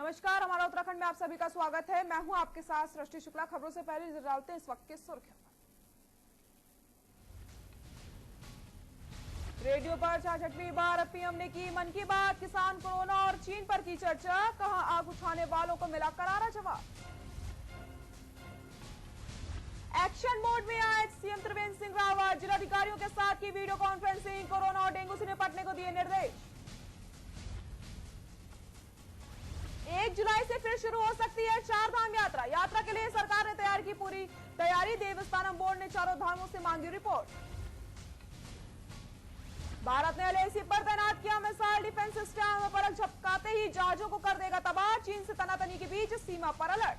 नमस्कार, हमारा उत्तराखंड में आप सभी का स्वागत है। मैं हूं आपके साथ सृष्टि शुक्ला। खबरों से पहले नजर डालते हैं इस वक्त की सुर्खियों पर। रेडियो पर 66वीं बार पीएम ने की मन की बात। किसान, कोरोना और चीन पर की चर्चा। कहा आग उठाने वालों को मिला करारा जवाब। एक्शन मोड में आए सीएम त्रिवेंद्र सिंह रावत। जिलाधिकारियों के साथ की वीडियो कॉन्फ्रेंसिंग। कोरोना और डेंगू से निपटने को दिए निर्देश। 1 जुलाई से फिर शुरू हो सकती है चारधाम यात्रा। यात्रा के लिए सरकार ने तैयार की पूरी तैयारी। देवस्थानम बोर्ड ने चारों धामों से मांगी रिपोर्ट। भारत ने एलएसी पर तैनात किया मिसाइल डिफेंस सिस्टम। पलक झपकाते ही जहाजों को कर देगा तबाह। चीन से तनातनी के बीच सीमा पर अलर्ट।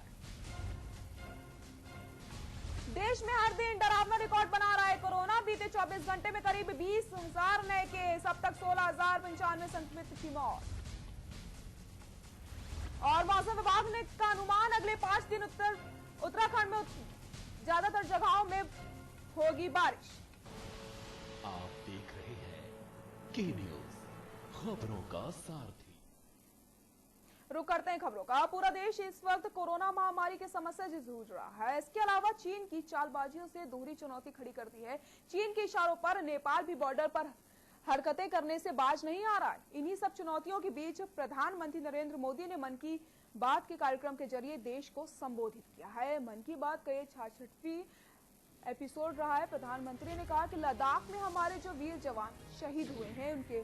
देश में हर दिन डरावना रिकॉर्ड बना रहा है कोरोना। बीते 24 घंटे में करीब 20,000 नए केस। अब तक 16,095 संक्रमित की मौत। और मौसम विभाग ने का अनुमान अगले 5 दिन उत्तराखंड में ज्यादातर जगहों में होगी बारिश। आप देख रहे हैं के न्यूज, खबरों का सारथी। रुक करते हैं खबरों का। पूरा देश इस वक्त कोरोना महामारी की समस्या से जूझ रहा है। इसके अलावा चीन की चालबाजियों से दोहरी चुनौती खड़ी कर दी है। चीन के इशारों पर नेपाल भी बॉर्डर पर हरकतें करने से बाज नहीं आ रहा है। इन्हीं सब चुनौतियों के बीच प्रधानमंत्री नरेंद्र मोदी ने मन की बात के कार्यक्रम के जरिए देश को संबोधित किया है। मन की बात का ये 66वीं एपिसोड रहा है। प्रधानमंत्री ने कहा कि लद्दाख में हमारे जो वीर जवान शहीद हुए हैं, उनके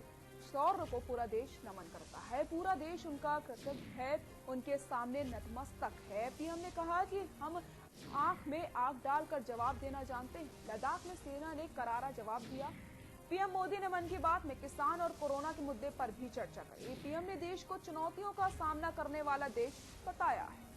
शौर्य को पूरा देश नमन करता है। पूरा देश उनका कृतज्ञ है, उनके सामने नतमस्तक है। पीएम ने कहा कि हम आंख में आग डालकर जवाब देना जानते हैं। लद्दाख में सेना ने करारा जवाब दिया। पीएम मोदी ने मन की बात में किसान और कोरोना के मुद्दे पर भी चर्चा करी। पीएम ने देश को चुनौतियों का सामना करने वाला देश बताया है।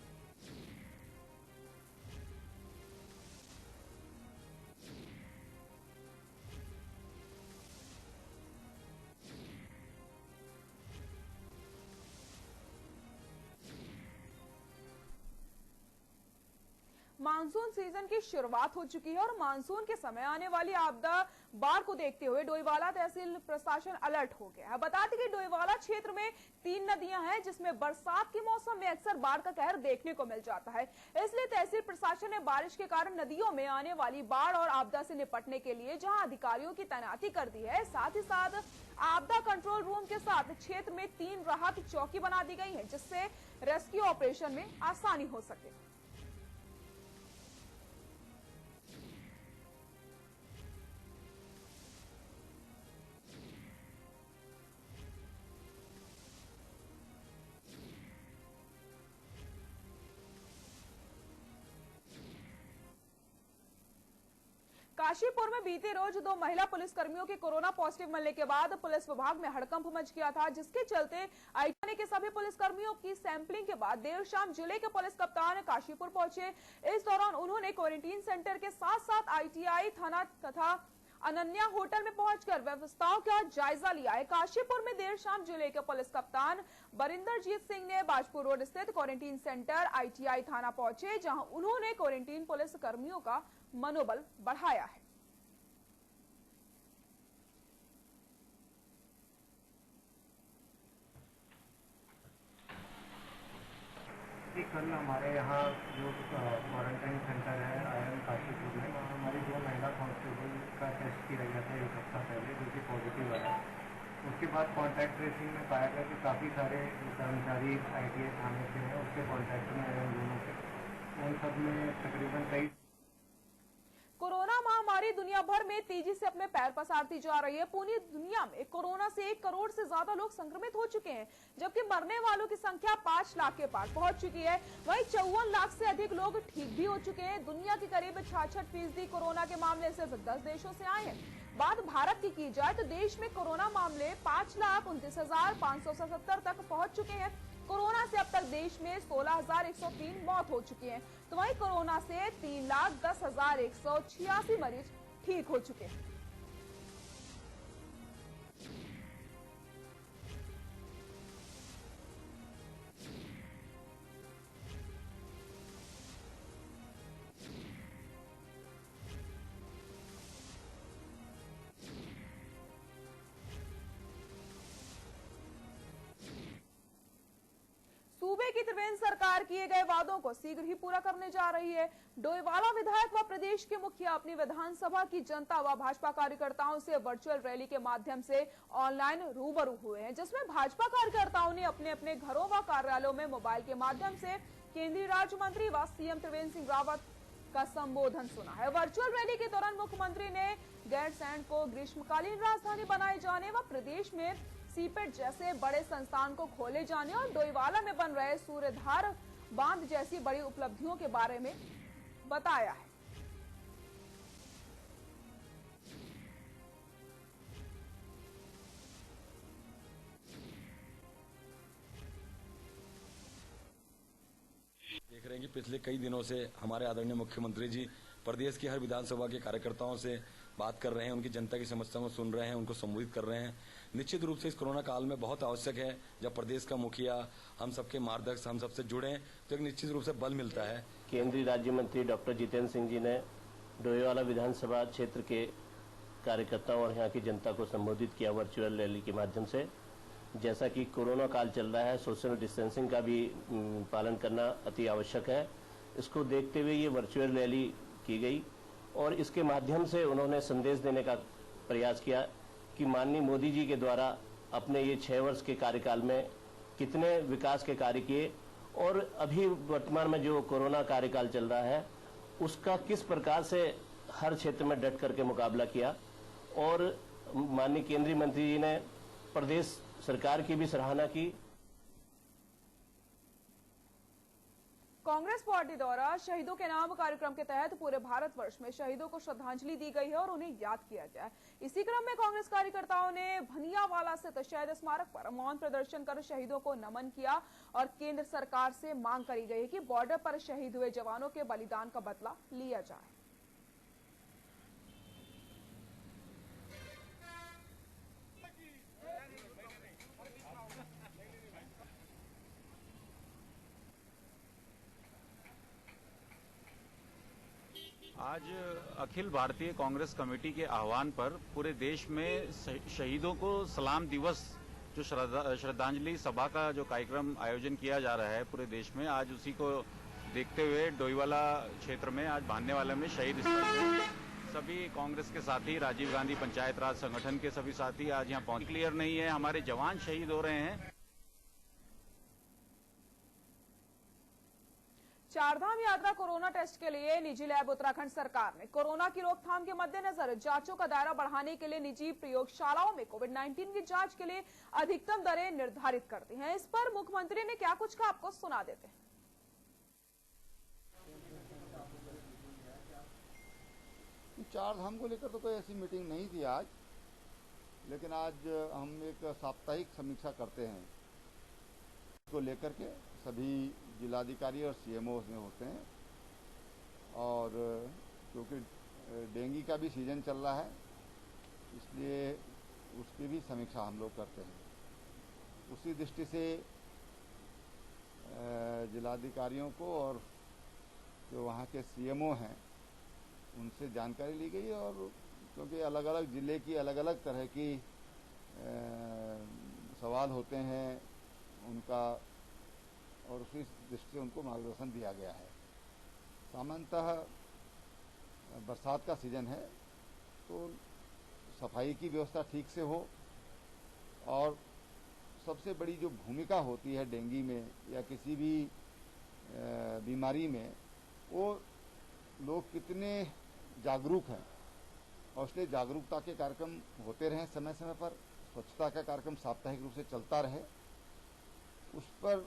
मानसून सीजन की शुरुआत हो चुकी है और मानसून के समय आने वाली आपदा बाढ़ को देखते हुए डोईवाला तहसील प्रशासन अलर्ट हो गया है। बता दें कि डोईवाला क्षेत्र में 3 नदियां हैं, जिसमें बरसात के मौसम में अक्सर बाढ़ का कहर देखने को मिल जाता है। इसलिए तहसील प्रशासन ने बारिश के कारण नदियों में आने वाली बाढ़ और आपदा से निपटने के लिए जहां अधिकारियों की तैनाती कर दी है, साथ ही साथ आपदा कंट्रोल रूम के साथ क्षेत्र में 3 राहत चौकी बना दी गई है, जिससे रेस्क्यू ऑपरेशन में आसानी हो सके। काशीपुर में बीते रोज 2 महिला पुलिसकर्मियों के कोरोना पॉजिटिव मिलने के बाद पुलिस विभाग में हड़कंप मच गया था, जिसके चलते आईटीआई के सभी पुलिसकर्मियों की सैंपलिंग के बाद देर शाम जिले के पुलिस कप्तान काशीपुर पहुंचे। इस दौरान उन्होंने क्वारंटीन सेंटर के साथ साथ आईटीआई थाना तथा अनन्या होटल में पहुंचकर व्यवस्थाओं का जायजा लिया है। काशीपुर में देर शाम जिले के पुलिस कप्तान बरिंदरजीत सिंह ने बाजपुर रोड स्थित क्वारंटीन सेंटर आईटीआई थाना पहुंचे, जहां उन्होंने क्वारंटीन पुलिस कर्मियों का मनोबल बढ़ाया है। कल हमारे यहाँ जो क्वारंटाइन सेंटर है आईएम काशीपुर में, वहाँ हमारी 2 महिला कांस्टेबल का टेस्ट किया गया था 1 हफ्ता पहले, जो कि पॉजिटिव आया। उसके बाद कॉन्टैक्ट ट्रेसिंग में पाया गया कि काफ़ी सारे कर्मचारी आईटीआई थाने से हैं, उसके कॉन्टैक्ट में आए उन लोगों के। उन सब में तकरीबन 23 कोरोना महामारी दुनिया भर में तेजी से अपने पैर पसारती जा रही है। पूरी दुनिया में कोरोना से 1 करोड़ से ज्यादा लोग संक्रमित हो चुके हैं, जबकि मरने वालों की संख्या 5 लाख के पार पहुंच चुकी है। वहीं 54 लाख से अधिक लोग ठीक भी हो चुके हैं। दुनिया के करीब 66% कोरोना के मामले सिर्फ 10 देशों से आए हैं। बात भारत की जाए तो देश में कोरोना मामले 5,29,577 तक पहुंच चुके हैं। कोरोना से अब तक देश में 16,103 मौत हो चुकी है, तो वहीं कोरोना से 3,10,186 मरीज ठीक हो चुके हैं। सूबे कि त्रिवेंद्र सरकार किए गए वादों को शीघ्र ही पूरा करने जा रही है। डोईवाला विधायक व प्रदेश के मुखिया अपनी विधानसभा की जनता व भाजपा कार्यकर्ताओं से वर्चुअल रैली के माध्यम से ऑनलाइन रूबरू हुए हैं, जिसमें भाजपा कार्यकर्ताओं ने अपने अपने घरों व कार्यालयों में मोबाइल के माध्यम से केंद्रीय राज्य मंत्री व सीएम त्रिवेंद्र सिंह रावत का संबोधन सुना है। वर्चुअल रैली के दौरान मुख्यमंत्री ने गैरसैंण को ग्रीष्मकालीन राजधानी बनाए जाने व प्रदेश में सीपेट जैसे बड़े संस्थान को खोले जाने और डोईवाला में बन रहे सूर्यधार बांध जैसी बड़ी उपलब्धियों के बारे में बताया है। देख रहे हैं कि पिछले कई दिनों से हमारे आदरणीय मुख्यमंत्री जी प्रदेश की हर विधानसभा के कार्यकर्ताओं से बात कर रहे हैं, उनकी जनता की समस्याओं को सुन रहे हैं, उनको संबोधित कर रहे हैं। निश्चित रूप से इस कोरोना काल में बहुत आवश्यक है जब प्रदेश का मुखिया हम सबके मार्गदर्शक हम सबसे जुड़े तो एक निश्चित रूप से बल मिलता है। केंद्रीय राज्य मंत्री डॉक्टर जितेंद्र सिंह जी ने डोईवाला विधानसभा क्षेत्र के कार्यकर्ताओं और यहाँ की जनता को संबोधित किया वर्चुअल रैली के माध्यम से। जैसा कि कोरोना काल चल रहा है, सोशल डिस्टेंसिंग का भी पालन करना अति आवश्यक है। इसको देखते हुए ये वर्चुअल रैली की गई और इसके माध्यम से उन्होंने संदेश देने का प्रयास किया कि माननीय मोदी जी के द्वारा अपने ये 6 वर्ष के कार्यकाल में कितने विकास के कार्य किए और अभी वर्तमान में जो कोरोना कार्यकाल चल रहा है उसका किस प्रकार से हर क्षेत्र में डट करके मुकाबला किया। और माननीय केंद्रीय मंत्री जी ने प्रदेश सरकार की भी सराहना की। कांग्रेस पार्टी द्वारा शहीदों के नाम कार्यक्रम के तहत पूरे भारतवर्ष में शहीदों को श्रद्धांजलि दी गई है और उन्हें याद किया गया है। इसी क्रम में कांग्रेस कार्यकर्ताओं ने भनियावाला स्थित शहीद स्मारक पर मौन प्रदर्शन कर शहीदों को नमन किया और केंद्र सरकार से मांग करी गई है कि बॉर्डर पर शहीद हुए जवानों के बलिदान का बदला लिया जाए। आज अखिल भारतीय कांग्रेस कमेटी के आह्वान पर पूरे देश में शहीदों को सलाम दिवस जो श्रद्धांजलि सभा का जो कार्यक्रम आयोजन किया जा रहा है पूरे देश में, आज उसी को देखते हुए डोईवाला क्षेत्र में आज भान्नेवाला में शहीद स्थल पे सभी कांग्रेस के साथी, राजीव गांधी पंचायत राज संगठन के सभी साथी आज यहाँ पहुंच। क्लियर नहीं है, हमारे जवान शहीद हो रहे हैं। चारधाम यात्रा कोरोना टेस्ट के लिए निजी लैब उत्तराखंड सरकार ने कोरोना की रोकथाम के मद्देनजर जांचों का दायरा बढ़ाने के लिए निजी प्रयोगशालाओं में कोविड-19 की जांच के लिए अधिकतम दरें निर्धारित कर दी हैं। इस पर मुख्यमंत्री ने क्या कुछ कहा, आपको सुना देते हैं। चारधाम को लेकर तो कोई ऐसी मीटिंग नहीं थी आज, लेकिन आज हम एक साप्ताहिक समीक्षा करते हैं को लेकर के। सभी जिलाधिकारी और सीएमओ में होते हैं और क्योंकि डेंगू का भी सीजन चल रहा है इसलिए उसकी भी समीक्षा हम लोग करते हैं। उसी दृष्टि से जिलाधिकारियों को और जो वहाँ के सीएमओ हैं उनसे जानकारी ली गई और क्योंकि अलग अलग ज़िले की अलग अलग तरह की सवाल होते हैं उनका, और उसी दृष्टि से उनको मार्गदर्शन दिया गया है। सामान्यतः बरसात का सीजन है तो सफाई की व्यवस्था ठीक से हो और सबसे बड़ी जो भूमिका होती है डेंगू में या किसी भी बीमारी में वो लोग कितने जागरूक हैं और इसलिए जागरूकता के कार्यक्रम होते रहें समय समय पर। स्वच्छता का कार्यक्रम साप्ताहिक रूप से चलता रहे, उस पर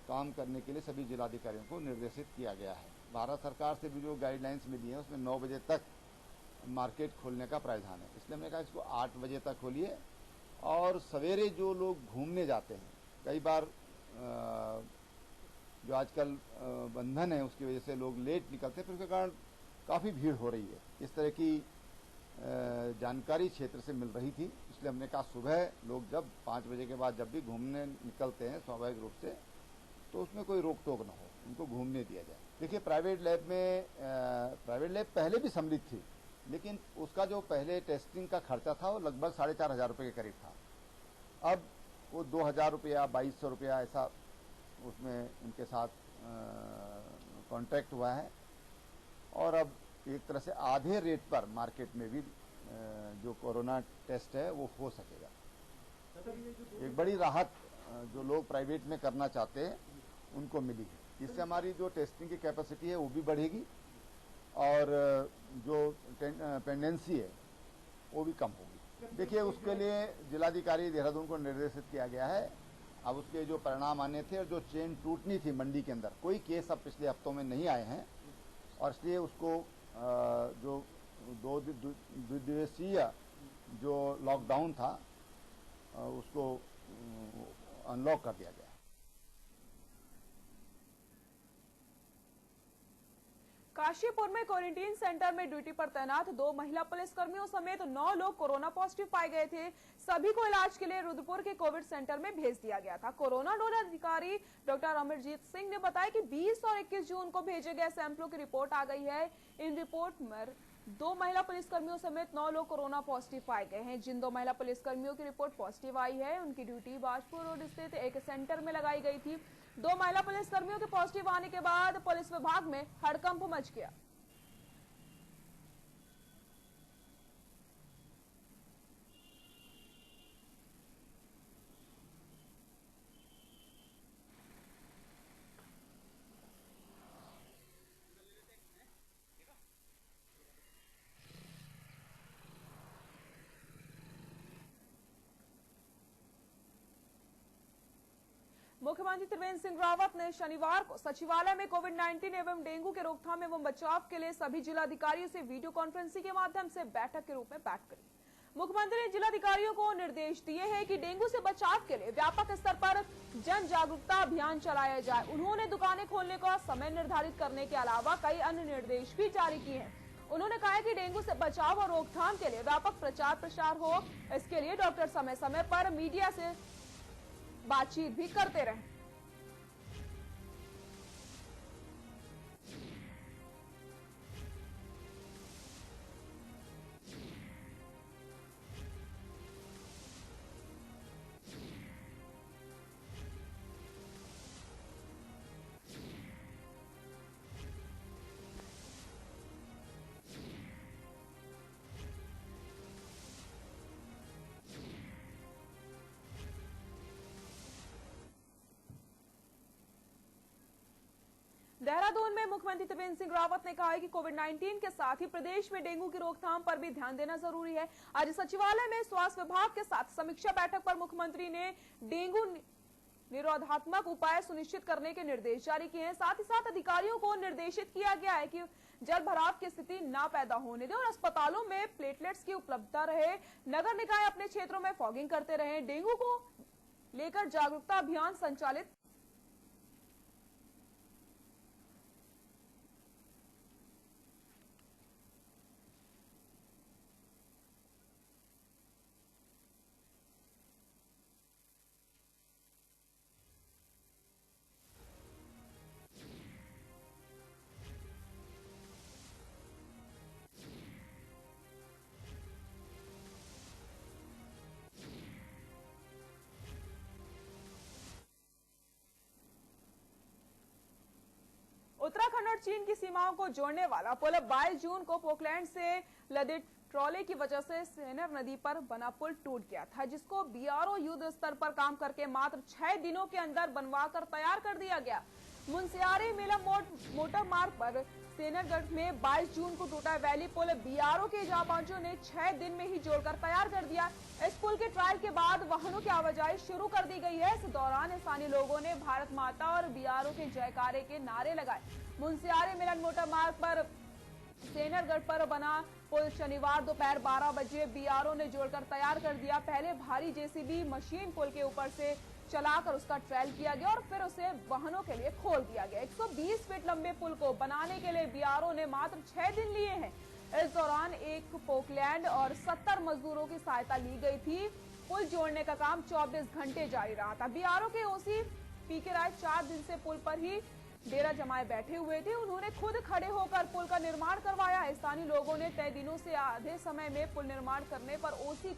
काम करने के लिए सभी जिलाधिकारियों को निर्देशित किया गया है। भारत सरकार से भी जो गाइडलाइंस मिली है उसमें 9 बजे तक मार्केट खोलने का प्रावधान है, इसलिए हमने कहा इसको 8 बजे तक खोलिए। और सवेरे जो लोग घूमने जाते हैं, कई बार जो आजकल बंधन है उसकी वजह से लोग लेट निकलते हैं, फिर उसके कारण काफ़ी भीड़ हो रही है। इस तरह की जानकारी क्षेत्र से मिल रही थी, इसलिए हमने कहा सुबह लोग जब 5 बजे के बाद जब भी घूमने निकलते हैं स्वाभाविक रूप से तो उसमें कोई रोक टोक ना हो, उनको घूमने दिया जाए। देखिए प्राइवेट लैब पहले भी सम्मिलित थी, लेकिन उसका जो पहले टेस्टिंग का खर्चा था वो लगभग 4,500 रुपये के करीब था। अब वो 2,000 रुपया 2,200 रुपया ऐसा उसमें उनके साथ कॉन्ट्रैक्ट हुआ है और अब एक तरह से आधे रेट पर मार्केट में भी जो कोरोना टेस्ट है वो हो सकेगा। एक बड़ी राहत जो लोग प्राइवेट में करना चाहते हैं उनको मिली है। इससे हमारी जो टेस्टिंग की कैपेसिटी है वो भी बढ़ेगी और जो पेंडेंसी है वो भी कम होगी। देखिए, उसके लिए जिलाधिकारी देहरादून को निर्देशित किया गया है। अब उसके जो परिणाम आने थे और जो चेन टूटनी थी मंडी के अंदर, कोई केस अब पिछले हफ्तों में नहीं आए हैं और इसलिए उसको जो 2 दिवसीय जो लॉकडाउन था उसको अनलॉक कर दिया गया। काशीपुर में क्वारंटीन सेंटर में ड्यूटी पर तैनात 2 महिला पुलिसकर्मियों समेत 9 लोग कोरोना पॉजिटिव पाए गए थे। सभी को इलाज के लिए रुद्रपुर के कोविड सेंटर में भेज दिया गया था। कोरोना नोडल अधिकारी डॉक्टर अमरजीत सिंह ने बताया कि 20 और 21 जून को भेजे गए सैंपलों की रिपोर्ट आ गई है। इन रिपोर्ट में 2 महिला पुलिसकर्मियों समेत 9 लोग कोरोना पॉजिटिव पाए गए हैं। जिन 2 महिला पुलिसकर्मियों की रिपोर्ट पॉजिटिव आई है उनकी ड्यूटी बाजपुर रोड स्थित एक सेंटर में लगाई गई थी। 2 महिला पुलिसकर्मियों के पॉजिटिव आने के बाद पुलिस विभाग में हड़कंप मच गया। मुख्यमंत्री त्रिवेंद्र सिंह रावत ने शनिवार को सचिवालय में कोविड-19 एवं डेंगू के रोकथाम एवं बचाव के लिए सभी जिलाधिकारियों से वीडियो कॉन्फ्रेंसिंग के माध्यम से बैठक के रूप में बात करी। मुख्यमंत्री ने जिलाधिकारियों को निर्देश दिए हैं कि डेंगू से बचाव के लिए व्यापक स्तर पर जन जागरूकता अभियान चलाया जाए। उन्होंने दुकानें खोलने का समय निर्धारित करने के अलावा कई अन्य निर्देश भी जारी किए हैं। उन्होंने कहा कि डेंगू से बचाव और रोकथाम के लिए व्यापक प्रचार प्रसार हो। इसके लिए डॉक्टर समय समय पर मीडिया से बातचीत भी करते रहे। देहरादून में मुख्यमंत्री त्रिवेंद्र सिंह रावत ने कहा है कि कोविड-19 के साथ ही प्रदेश में डेंगू की रोकथाम पर भी ध्यान देना जरूरी है। आज सचिवालय में स्वास्थ्य विभाग के साथ समीक्षा बैठक पर मुख्यमंत्री ने डेंगू निरोधात्मक उपाय सुनिश्चित करने के निर्देश जारी किए हैं। साथ ही साथ अधिकारियों को निर्देशित किया गया है कि जल भराव की स्थिति न पैदा होने दें और अस्पतालों में प्लेटलेट्स की उपलब्धता रहे। नगर निकाय अपने क्षेत्रों में फॉगिंग करते रहे। डेंगू को लेकर जागरूकता अभियान संचालित उत्तराखंड और चीन की सीमाओं को जोड़ने वाला पुल 22 जून को पोकलैंड से लदे ट्रॉले की वजह से सेनर नदी पर बना पुल टूट गया था, जिसको बीआरओ युद्ध स्तर पर काम करके मात्र 6 दिनों के अंदर बनवाकर तैयार कर दिया गया। मुंसियारी मिलम मोटर मार्ग पर सेनरगढ़ में 22 जून को टूटा वैली पुल बीआरओ के जांबाजों ने 6 दिन में ही जोड़कर तैयार कर दिया। इस पुल के ट्रायल के बाद वाहनों की आवाजाही शुरू कर दी गई है। इस दौरान स्थानीय लोगों ने भारत माता और बीआरओ के जयकारे के नारे लगाए। मुंसियारी मिलन मोटर मार्ग पर सेनरगढ़ पर बना पुल शनिवार दोपहर 12 बजे बीआरओ ने जोड़कर तैयार कर दिया। पहले भारी जेसीबी मशीन पुल के ऊपर से चलाकर उसका ट्रायल किया गया और फिर उसे वाहनों के लिए खोल दिया गया। 120 फीट लंबे पुल को बनाने के लिए बीआरओ ने मात्र 6 दिन लिए हैं। इस दौरान एक पोकलैंड और 70 मजदूरों की सहायता ली गई थी। पुल जोड़ने का काम 24 घंटे जारी रहा था। बीआरओ के ओसी पीके राय 4 दिन से पुल पर ही डेरा जमाए बैठे हुए थे। उन्होंने खुद खड़े होकर पुल का निर्माण करवाया। स्थानीय लोगों ने तय दिनों से आधे समय में पुल निर्माण करने पर ओसी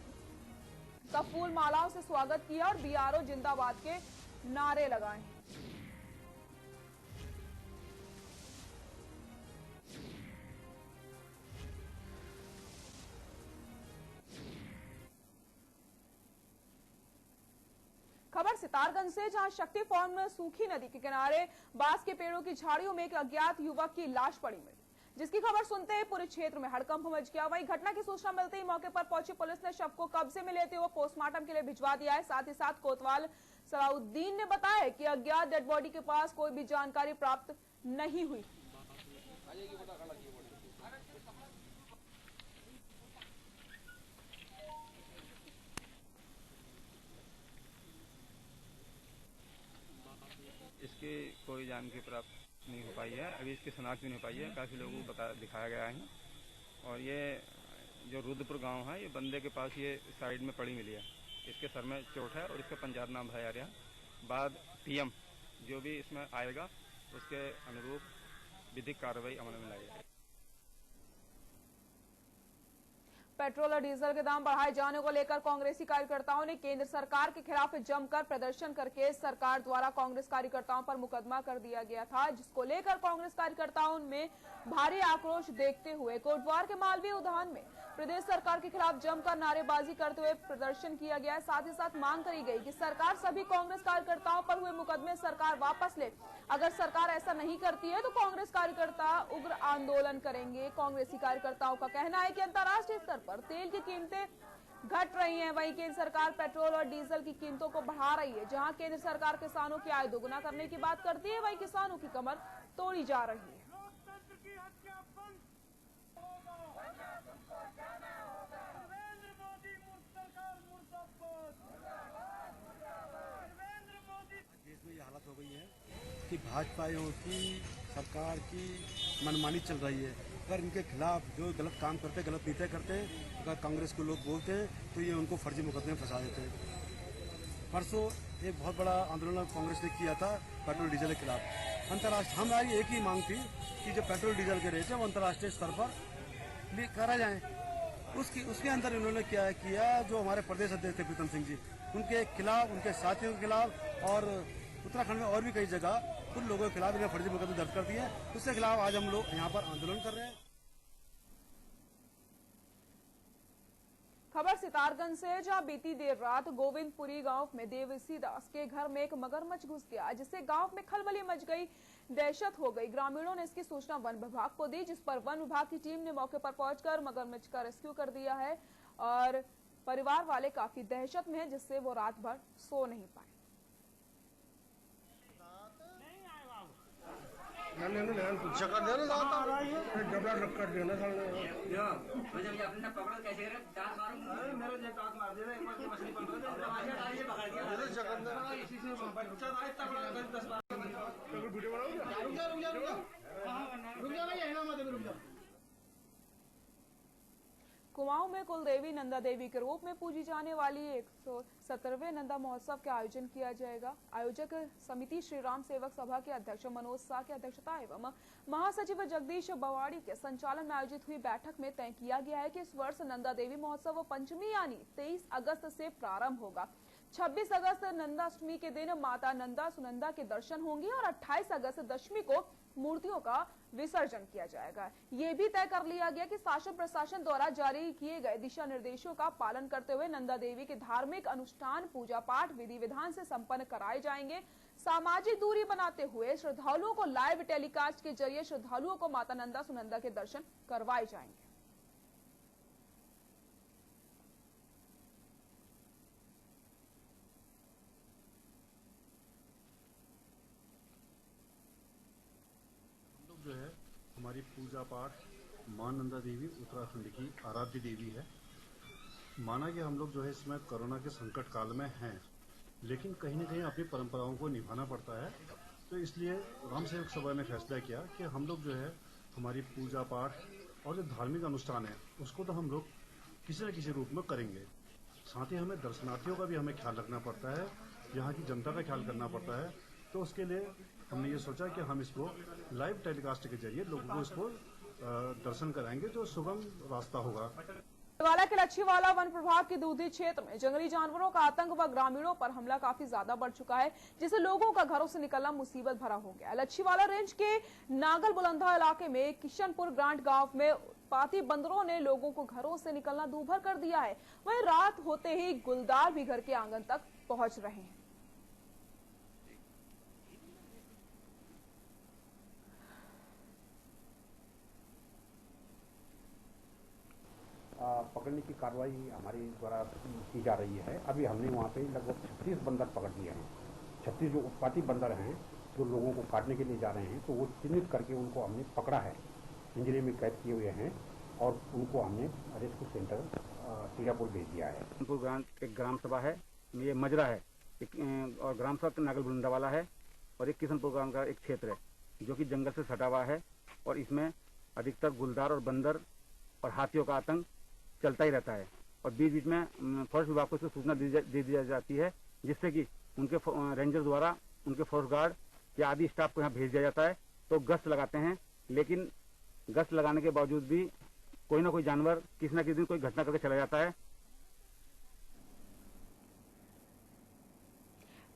का फूल मालाओं से स्वागत किया और बीआरओ जिंदाबाद के नारे लगाए। सितारगंज से, जहां शक्ति फॉर्म में सूखी नदी के किनारे बांस के पेड़ों की झाड़ियों में एक अज्ञात युवक की लाश पड़ी मिली, जिसकी खबर सुनते ही पूरे क्षेत्र में हड़कंप मच गया। वहीं घटना की सूचना मिलते ही मौके पर पहुंची पुलिस ने शव को कब्जे में लेते हुए पोस्टमार्टम के लिए भिजवा दिया है। साथ ही साथ कोतवाल सलाउद्दीन ने बताया कि अज्ञात डेड बॉडी के पास कोई भी जानकारी प्राप्त नहीं हुई। इसकी कोई जानकारी प्राप्त नहीं हो पाई है, अभी इसकी शनाख्त भी नहीं हो पाई है। काफ़ी लोगों को दिखाया गया है और ये जो रुद्रपुर गांव है, ये बंदे के पास ये साइड में पड़ी मिली है। इसके सर में चोट है और इसका पंजाब नाम है आर्या। बाद पीएम जो भी इसमें आएगा उसके अनुरूप विधिक कार्रवाई अमल में लाई जाएगी। पेट्रोल और डीजल के दाम बढ़ाए जाने को लेकर कांग्रेसी कार्यकर्ताओं ने केंद्र सरकार के खिलाफ जमकर प्रदर्शन करके सरकार द्वारा कांग्रेस कार्यकर्ताओं पर मुकदमा कर दिया गया था, जिसको लेकर कांग्रेस कार्यकर्ताओं में भारी आक्रोश देखते हुए कोटद्वार के मालवीय उद्यान में प्रदेश सरकार के खिलाफ जमकर नारेबाजी करते हुए प्रदर्शन किया गया। साथ ही साथ मांग करी गई कि सरकार सभी कांग्रेस कार्यकर्ताओं पर हुए मुकदमे सरकार वापस ले। अगर सरकार ऐसा नहीं करती है तो कांग्रेस कार्यकर्ता उग्र आंदोलन करेंगे। कांग्रेसी कार्यकर्ताओं का कहना है कि अंतर्राष्ट्रीय स्तर पर तेल की कीमतें घट रही हैं, वहीं केंद्र सरकार पेट्रोल और डीजल की कीमतों को बढ़ा रही है। जहां केंद्र सरकार किसानों की आय दोगुना करने की बात करती है, वहीं किसानों की कमर तोड़ी जा रही है। देश में ये हालत हो गई है कि भाजपाइयों की सरकार की मनमानी चल रही है। अगर इनके खिलाफ जो गलत काम करते, गलत नीतियाँ करते, अगर कांग्रेस के लोग बोलते हैं तो ये उनको फर्जी मुकदमे में फंसा देते हैं। परसों एक बहुत बड़ा आंदोलन कांग्रेस ने किया था पेट्रोल डीजल के खिलाफ। अंतर्राष्ट्रीय हमारी एक ही मांग थी कि जो पेट्रोल डीजल के रेट है वो अंतर्राष्ट्रीय स्तर पर करा जाए। उसके अंदर इन्होंने क्या किया, जो हमारे प्रदेश अध्यक्ष थे प्रीतम सिंह जी, उनके खिलाफ, उनके साथियों के खिलाफ और उत्तराखंड में और भी कई जगह उन लोगों के खिलाफ इन्हें फर्जी मुकदमे दर्ज कर दिए हैं। उसके खिलाफ आज हम लोग यहाँ पर आंदोलन कर रहे हैं। खबर सितारगंज से, जहां बीती देर रात गोविंदपुरी गांव में देवसी दास के घर में एक मगरमच्छ घुस गया, जिससे गांव में खलबली मच गई, दहशत हो गई। ग्रामीणों ने इसकी सूचना वन विभाग को दी, जिस पर वन विभाग की टीम ने मौके पर पहुंचकर मगरमच्छ का रेस्क्यू कर दिया है और परिवार वाले काफी दहशत में हैं, जिससे वो रात भर सो नहीं पाए। कुमाऊं में कुलदेवी नंदा देवी के रूप में पूजी जाने वाली 117वें नंदा महोत्सव का आयोजन किया जाएगा। आयोजक समिति श्री राम सेवक सभा के अध्यक्ष मनोज शाह की अध्यक्षता एवं महासचिव जगदीश बवाड़ी के संचालन में आयोजित हुई बैठक में तय किया गया है कि इस वर्ष नंदा देवी महोत्सव पंचमी यानी 23 अगस्त से प्रारंभ होगा। 26 अगस्त नंदाष्टमी के दिन माता नंदा सुनंदा के दर्शन होंगे और 28 अगस्त दशमी को मूर्तियों का विसर्जन किया जाएगा। ये भी तय कर लिया गया कि शासन प्रशासन द्वारा जारी किए गए दिशा निर्देशों का पालन करते हुए नंदा देवी के धार्मिक अनुष्ठान, पूजा पाठ विधि विधान से संपन्न कराए जाएंगे। सामाजिक दूरी बनाते हुए श्रद्धालुओं को लाइव टेलीकास्ट के जरिए श्रद्धालुओं को माता नंदा सुनंदा के दर्शन करवाए जाएंगे। जो है हमारी पूजा पाठ मां नंदा देवी उत्तराखंड की आराध्य देवी है। माना कि हम लोग जो है इसमें कोरोना के संकट काल में हैं, लेकिन कहीं न कहीं अपनी परंपराओं को निभाना पड़ता है। तो इसलिए राम सेवक सभा ने फैसला किया कि हम लोग जो है हमारी पूजा पाठ और जो धार्मिक अनुष्ठान है उसको तो हम लोग किसी न किसी रूप में करेंगे। साथ ही हमें दर्शनार्थियों का भी हमें ख्याल रखना पड़ता है, यहाँ की जनता का ख्याल करना पड़ता है। तो उसके लिए हमने ये सोचा कि हम इसको लाइव टेलीकास्ट के जरिए लोगों को इसको दर्शन कराएंगे, जो सुगम रास्ता होगा। वाला के लच्छीवाला वन प्रभाग के दूधी क्षेत्र में जंगली जानवरों का आतंक व ग्रामीणों पर हमला काफी ज्यादा बढ़ चुका है, जिससे लोगों का घरों से निकलना मुसीबत भरा हो गया। लच्छीवाला रेंज के नागल बुलंदा इलाके में किशनपुर ग्रांट गांव में पाती बंदरों ने लोगों को घरों से निकलना दूभर कर दिया है। वहीं रात होते ही गुलदार भी घर के आंगन तक पहुंच रहे हैं। पकड़ने की कार्रवाई हमारे द्वारा की जा रही है। अभी हमने वहाँ पे लगभग 36 बंदर पकड़ लिए हैं। 36 जो उत्पाती बंदर हैं जो लोगों को काटने के लिए जा रहे हैं, तो वो चिन्हित करके उनको हमने पकड़ा है, पिंजरे में कैद किए हुए हैं और उनको हमने रेस्क्यू सेंटर सीरापुर भेज दिया है। एक ग्राम सभा है, ये मजरा है, और ग्राम सभा नागल बुलंदा वाला है, और एक किशनपुर ग्राम का एक क्षेत्र है जो कि जंगल से सटा हुआ है, और इसमें अधिकतर गुलदार और बंदर और हाथियों का आतंक चलता ही रहता है। और बीच बीच में फॉरेस्ट विभाग को सूचना दे दी जाती है, जिससे कि उनके रेंजर द्वारा उनके फॉरेस्ट गार्ड या आदि स्टाफ को यहाँ भेज दिया जाता है, तो गश्त लगाते हैं। लेकिन गश्त लगाने के बावजूद भी कोई ना कोई जानवर किसी न किसी दिन कोई घटना करके चला जाता है।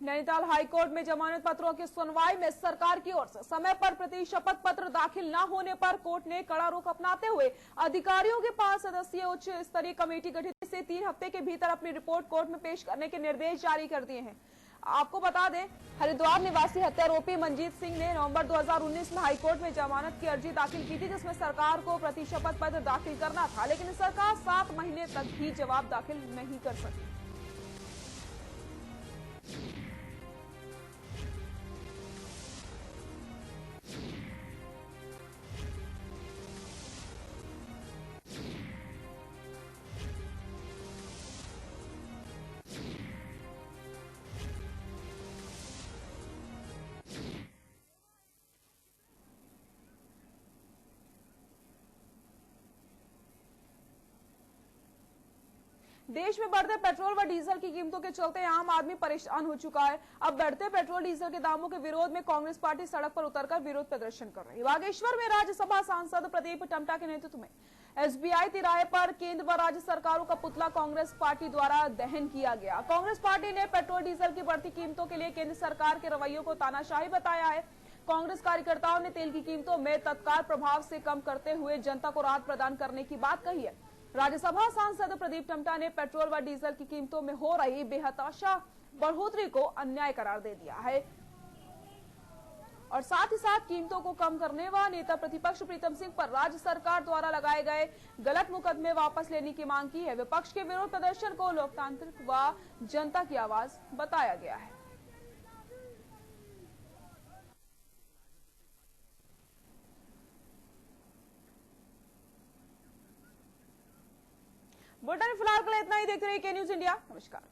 नैनीताल हाईकोर्ट में जमानत पत्रों की सुनवाई में सरकार की ओर से समय पर प्रति शपथ पत्र दाखिल न होने पर कोर्ट ने कड़ा रुख अपनाते हुए अधिकारियों के 5 सदस्यीय उच्च स्तरीय कमेटी गठित से 3 हफ्ते के भीतर अपनी रिपोर्ट कोर्ट में पेश करने के निर्देश जारी कर दिए हैं। आपको बता दें, हरिद्वार निवासी हत्यारोपी मंजीत सिंह ने नवंबर 2019 में हाईकोर्ट में जमानत की अर्जी दाखिल की थी, जिसमें सरकार को प्रति शपथ पत्र दाखिल करना था, लेकिन सरकार 7 महीने तक भी जवाब दाखिल नहीं कर सकी। देश में बढ़ते पेट्रोल व डीजल की कीमतों के चलते आम आदमी परेशान हो चुका है। अब बढ़ते पेट्रोल डीजल के दामों के विरोध में कांग्रेस पार्टी सड़क पर उतरकर विरोध प्रदर्शन कर रही है। बागेश्वर में राज्यसभा सांसद प्रदीप टम्टा के नेतृत्व में एसबीआई तिराहे पर केंद्र व राज्य सरकारों का पुतला कांग्रेस पार्टी द्वारा दहन किया गया। कांग्रेस पार्टी ने पेट्रोल डीजल की बढ़ती कीमतों के लिए केंद्र सरकार के रवैयों को तानाशाही बताया है। कांग्रेस कार्यकर्ताओं ने तेल की कीमतों में तत्काल प्रभाव से कम करते हुए जनता को राहत प्रदान करने की बात कही है। राज्यसभा सांसद प्रदीप टम्टा ने पेट्रोल व डीजल की कीमतों में हो रही बेहताशा बढ़ोतरी को अन्याय करार दे दिया है और साथ ही साथ कीमतों को कम करने व नेता प्रतिपक्ष प्रीतम सिंह पर राज्य सरकार द्वारा लगाए गए गलत मुकदमे वापस लेने की मांग की है। विपक्ष के विरोध प्रदर्शन को लोकतांत्रिक व जनता की आवाज बताया गया है। बुलेटिन फिलहाल के लिए इतना ही। देखते रहिए के न्यूज इंडिया। नमस्कार।